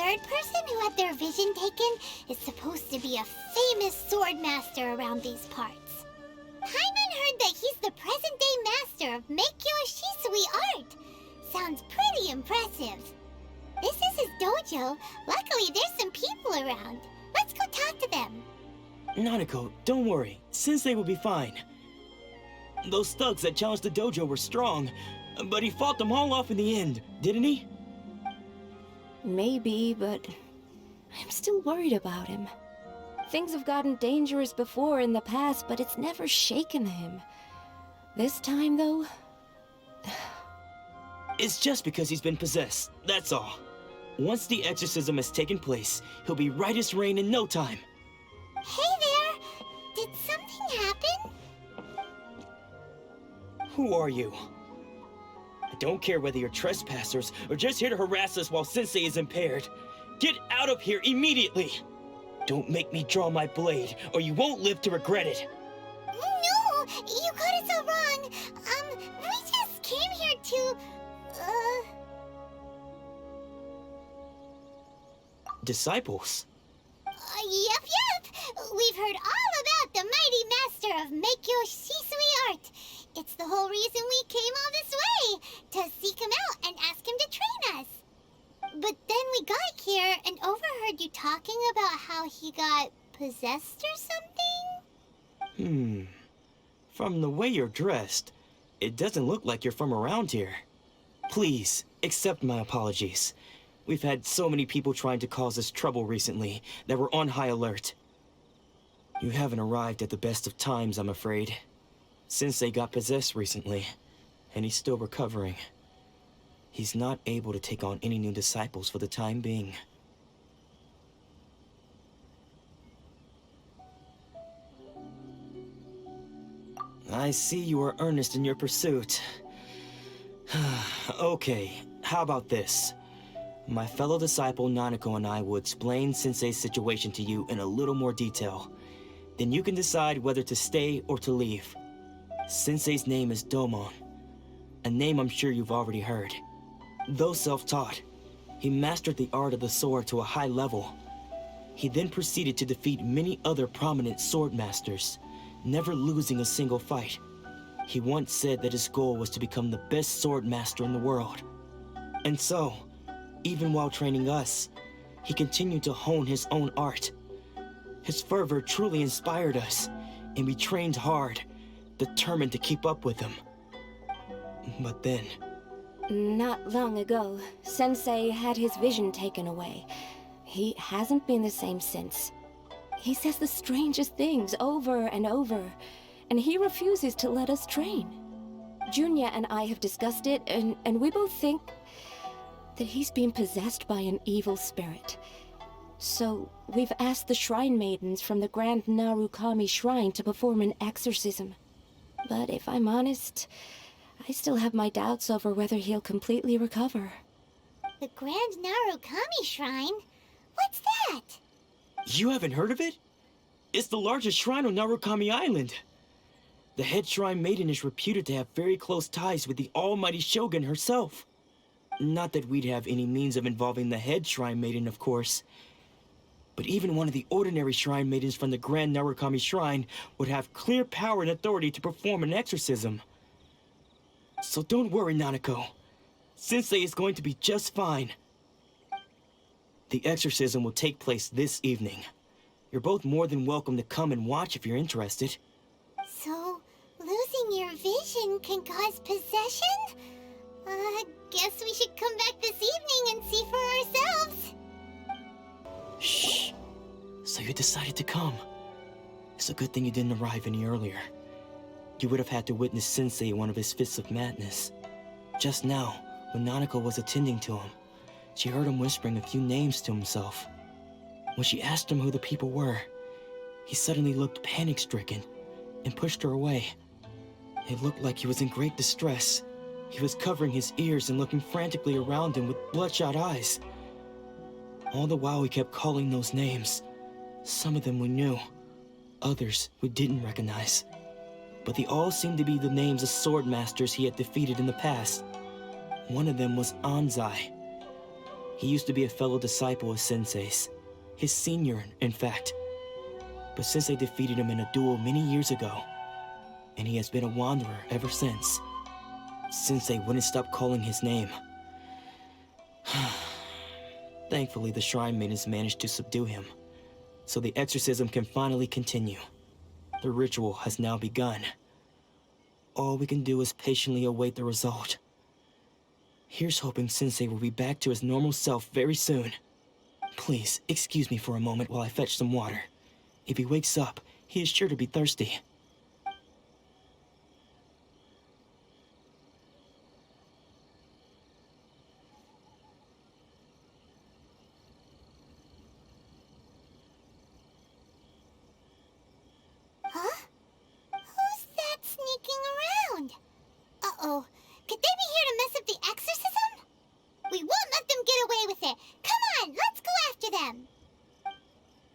third person who had their vision taken is supposed to be a famous sword master around these parts. Paimon heard that he's the present-day master of Meikyo Shisui art. Sounds pretty impressive. This is his dojo. Luckily, there's some people around. Let's go talk to them. Nanako, don't worry. Sensei will be fine. Those thugs that challenged the dojo were strong, but he fought them all off in the end, didn't he? Maybe, but I'm still worried about him. Things have gotten dangerous before in the past, but it's never shaken him. This time, though... It's just because he's been possessed, that's all. Once the exorcism has taken place, he'll be right as rain in no time. Hey there! Did something happen? Who are you? I don't care whether you're trespassers or just here to harass us while Sensei is impaired. Get out of here immediately! Don't make me draw my blade, or you won't live to regret it. No! You got it so wrong! We just came here to... Disciples? Yep! We've heard all about the mighty master of Meikyo Shisui art. It's the whole reason we came all this way, to seek him out and ask him to train us. But then we got here and overheard you talking about how he got possessed or something? From the way you're dressed, it doesn't look like you're from around here. Please, accept my apologies. We've had so many people trying to cause us trouble recently that we're on high alert. You haven't arrived at the best of times, I'm afraid. Sensei got possessed recently, and he's still recovering. He's not able to take on any new disciples for the time being. I see you are earnest in your pursuit. Okay, how about this? My fellow disciple Nanako and I will explain Sensei's situation to you in a little more detail. Then you can decide whether to stay or to leave. Sensei's name is Domon, a name I'm sure you've already heard. Though self-taught, he mastered the art of the sword to a high level. He then proceeded to defeat many other prominent sword masters, never losing a single fight. He once said that his goal was to become the best sword master in the world. And so, even while training us, he continued to hone his own art. His fervor truly inspired us, and we trained hard, determined to keep up with him. But then... Not long ago, Sensei had his vision taken away. He hasn't been the same since. He says the strangest things over and over, and he refuses to let us train. Junya and I have discussed it, and we both think that he's been possessed by an evil spirit. So, we've asked the Shrine Maidens from the Grand Narukami Shrine to perform an exorcism. But if I'm honest, I still have my doubts over whether he'll completely recover. The Grand Narukami Shrine? What's that? You haven't heard of it? It's the largest shrine on Narukami Island. The head shrine maiden is reputed to have very close ties with the almighty Shogun herself. Not that we'd have any means of involving the head shrine maiden, of course. But even one of the ordinary shrine maidens from the Grand Narukami Shrine would have clear power and authority to perform an exorcism. So don't worry, Nanako. Sensei is going to be just fine. The exorcism will take place this evening. You're both more than welcome to come and watch if you're interested. So, losing your vision can cause possession? Guess we should come back this evening and see for ourselves. Shh. So you decided to come. It's a good thing you didn't arrive any earlier. You would have had to witness Sensei in one of his fits of madness. Just now, when Nanako was attending to him, she heard him whispering a few names to himself. When she asked him who the people were, he suddenly looked panic-stricken and pushed her away. It looked like he was in great distress. He was covering his ears and looking frantically around him with bloodshot eyes. All the while he kept calling those names. Some of them we knew, others we didn't recognize. But they all seemed to be the names of sword masters he had defeated in the past. One of them was Anzai. He used to be a fellow disciple of Sensei's. His senior, in fact. But Sensei defeated him in a duel many years ago, and he has been a wanderer ever since. Sensei wouldn't stop calling his name. Thankfully, the Shrine Maidens managed to subdue him, so the exorcism can finally continue. The ritual has now begun. All we can do is patiently await the result. Here's hoping Sensei will be back to his normal self very soon. Please, excuse me for a moment while I fetch some water. If he wakes up, he is sure to be thirsty.